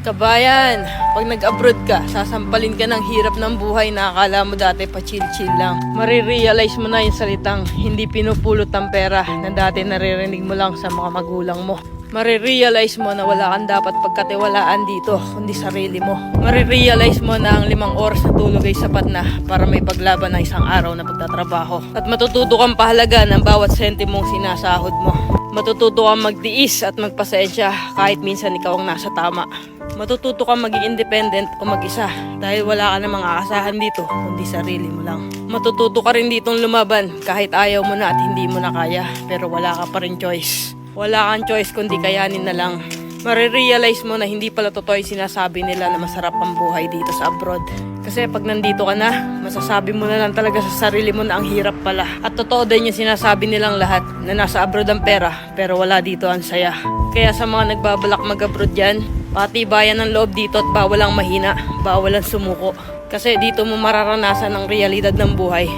Kabayan, pag nag-abroad ka, sasampalin ka ng hirap ng buhay na akala mo dati pa chill-chill lang. Marirealize mo na yung salitang hindi pinupulot ang pera na dati naririnig mo lang sa mga magulang mo. Marirealize mo na wala kang dapat pagkatiwalaan dito, kundi sarili mo. Marirealize mo na ang 5 oras na tulog ay sapat na para may paglaban na isang araw na pagtatrabaho. At matututo kang pahalaga ng bawat sentimong sinasahod mo. Matututo kang magtiis at magpasensya kahit minsan ikaw ang nasa tama. Matututo kang maging independent o mag-isa dahil wala ka namang aasahan dito kundi sarili mo lang. Matututo ka rin ditong lumaban kahit ayaw mo na at hindi mo na kaya pero wala ka pa rin choice. Wala kang choice kundi kayanin na lang. Marirealize mo na hindi pala totoo yung sinasabi nila na masarap ang buhay dito sa abroad. Kasi pag nandito ka na, masasabi mo na lang talaga sa sarili mo na ang hirap pala. At totoo din yung sinasabi nilang lahat na nasa abroad ang pera pero wala dito ang saya. Kaya sa mga nagbabalak mag-abroad dyan, patibayan ng loob dito at bawal ang mahina, bawal ang sumuko. Kasi dito mo mararanasan ang realidad ng buhay.